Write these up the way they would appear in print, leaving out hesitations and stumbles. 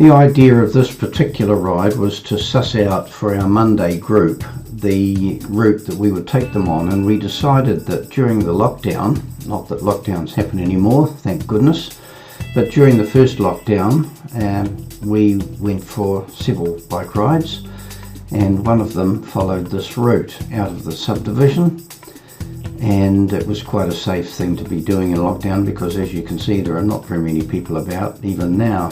The idea of this particular ride was to suss out for our Monday group the route that we would take them on, and we decided that during the lockdown, not that lockdowns happen anymore, thank goodness, but during the first lockdown we went for several bike rides, and one of them followed this route out of the subdivision, and it was quite a safe thing to be doing in lockdown because, as you can see, there are not very many people about even now.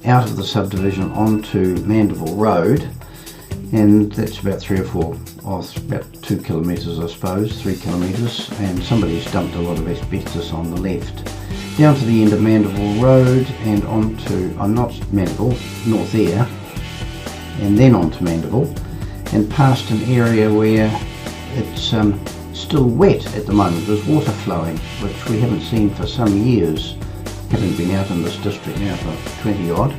Out of the subdivision onto Mandeville Road, and that's about 2 kilometres, I suppose, 3 kilometres, and somebody's dumped a lot of asbestos on the left. Down to the end of Mandeville Road and onto, not Mandeville, North Air, and then onto Mandeville, and past an area where it's still wet at the moment. There's water flowing, which we haven't seen for some years, having been out in this district now for 20 odd.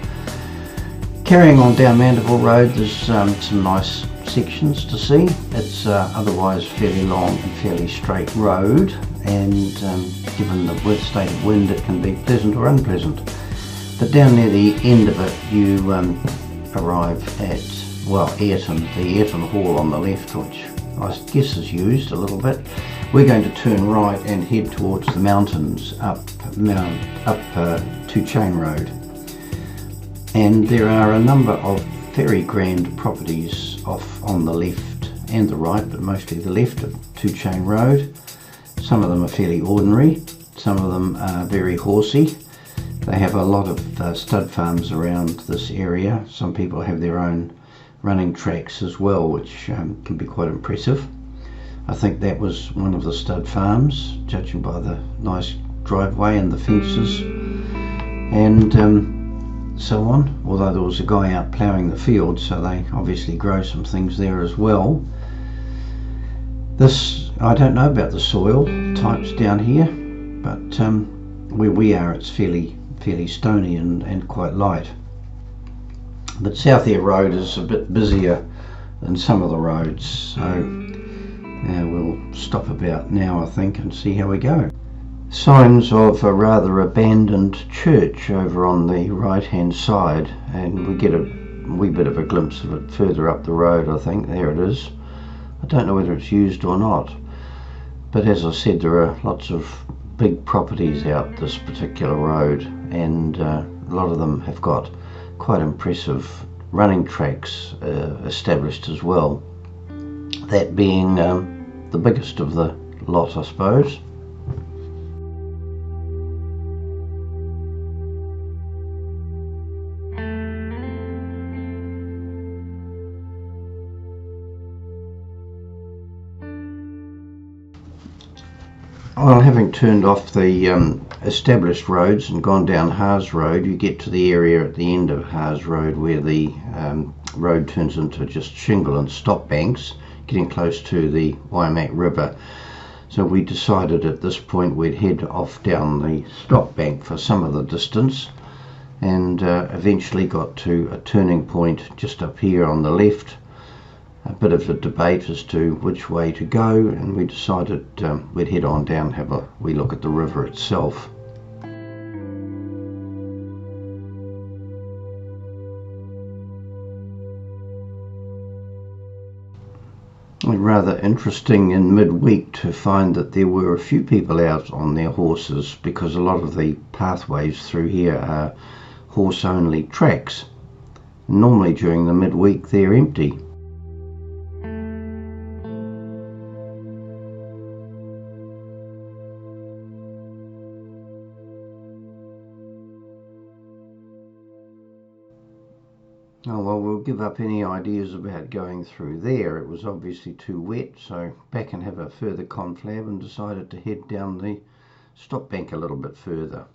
Carrying on down Mandeville Road, there's some nice sections to see. It's otherwise fairly long and fairly straight road, and given the state of wind, it can be pleasant or unpleasant. But down near the end of it, you arrive at, Ayrton, the Ayrton Hall on the left, which I guess is used a little bit. We're going to turn right and head towards the mountains up Two Chain Road. And there are a number of very grand properties off on the left and the right, but mostly the left of Two Chain Road. Some of them are fairly ordinary, some of them are very horsey. They have a lot of stud farms around this area. Some people have their own running tracks as well, which can be quite impressive. I think that was one of the stud farms, judging by the nice driveway and the fences and so on, although there was a guy out ploughing the field, so they obviously grow some things there as well. This, I don't know about the soil types down here, but where we are it's fairly stony and quite light. But South Air Road is a bit busier than some of the roads, so we'll stop about now, I think, and see how we go. Signs of a rather abandoned church over on the right hand side, and we get a wee bit of a glimpse of it further up the road. I think there it is. I don't know whether it's used or not, but as I said, there are lots of big properties out this particular road, and a lot of them have got quite impressive running tracks established as well, that being the biggest of the lot, I suppose. Well, having turned off the established roads and gone down Haas Road, you get to the area at the end of Haas Road where the road turns into just shingle and stop banks, getting close to the Waimak River. So we decided at this point we'd head off down the stop bank for some of the distance, and eventually got to a turning point just up here on the left. A bit of a debate as to which way to go, and we decided we'd head on down, have a wee look at the river itself. Rather interesting in midweek to find that there were a few people out on their horses, because a lot of the pathways through here are horse-only tracks. Normally during the midweek they're empty. Oh well, we'll give up any ideas about going through there. It was obviously too wet, so back and have a further conflab, and decided to head down the stop bank a little bit further.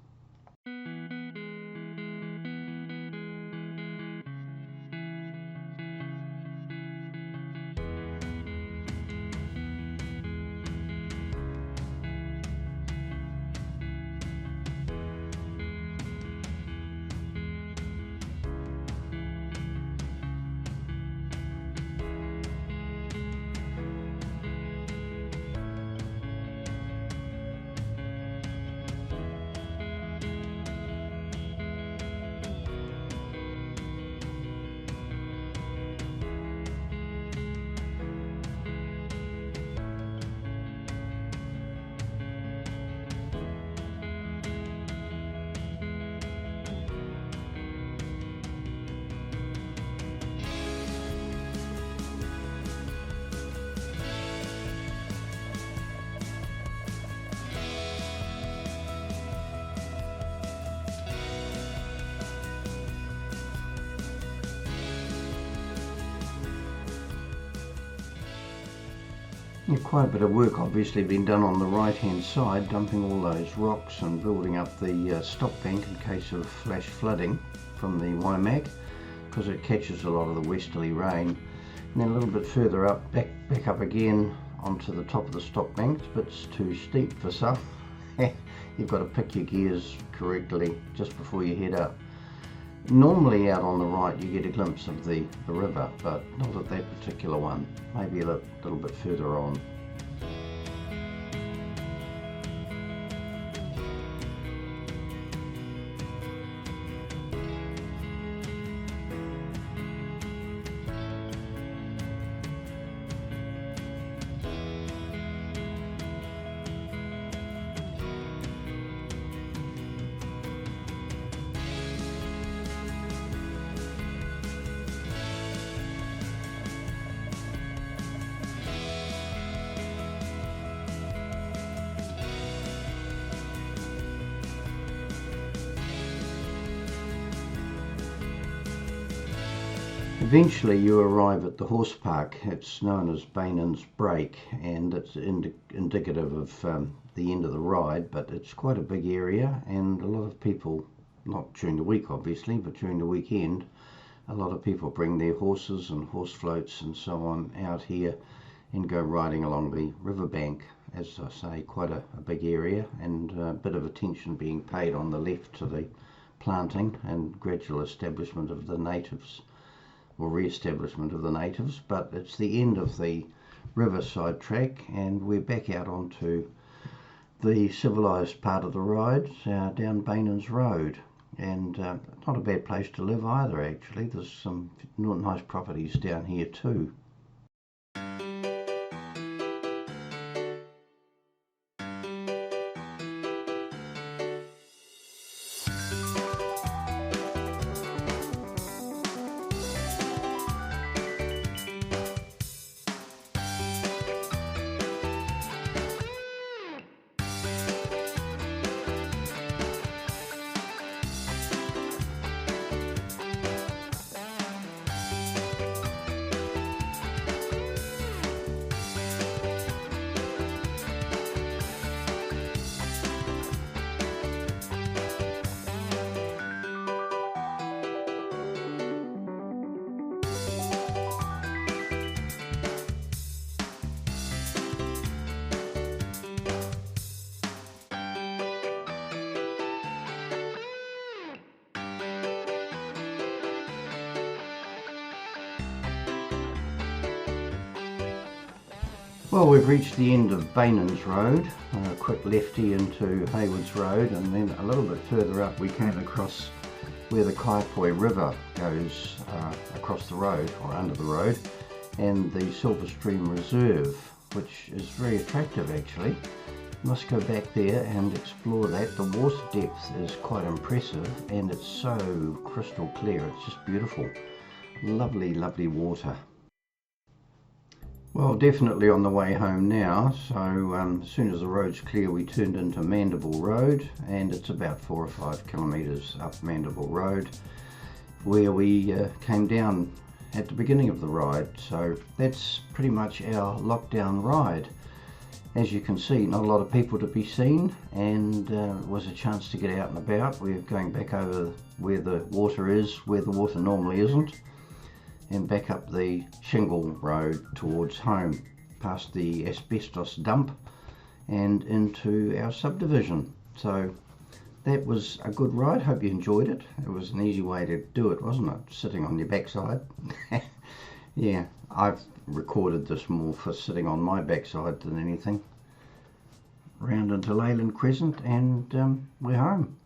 Yeah, quite a bit of work obviously been done on the right hand side, dumping all those rocks and building up the stop bank in case of flash flooding from the Waimak, because it catches a lot of the westerly rain. And then a little bit further up, back up again onto the top of the stop bank. It's a bit too steep for some. You've got to pick your gears correctly just before you head up. Normally out on the right you get a glimpse of the river, but not at that particular one, maybe a little bit further on. Eventually you arrive at the horse park. It's known as Bainan's Break, and it's indicative of the end of the ride, but it's quite a big area, and a lot of people, not during the week obviously, but during the weekend, a lot of people bring their horses and horse floats and so on out here and go riding along the riverbank. As I say, quite a big area, and a bit of attention being paid on the left to the planting and gradual establishment of the natives, or re-establishment of the natives. But it's the end of the riverside track, and we're back out onto the civilised part of the ride, down Bainan's Road. And not a bad place to live either, actually. There's some nice properties down here too. Well, we've reached the end of Bainan's Road, a quick lefty into Haywards Road, and then a little bit further up we came across where the Kaipoi River goes across the road, or under the road, and the Silver Stream Reserve, which is very attractive actually. Must go back there and explore that. The water depth is quite impressive, and it's so crystal clear, it's just beautiful. Lovely, lovely water. Well, definitely on the way home now, so as soon as the road's clear we turned into Mandible Road, and it's about 4 or 5 kilometres up Mandible Road, where we came down at the beginning of the ride. So that's pretty much our lockdown ride. As you can see, not a lot of people to be seen, and it was a chance to get out and about. We're going back over where the water is, where the water normally isn't, and back up the shingle road towards home, past the asbestos dump and into our subdivision. So that was a good ride. Hope you enjoyed it. It was an easy way to do it, wasn't it? Sitting on your backside. Yeah, I've recorded this more for sitting on my backside than anything. Round into Leyland Crescent, and we're home.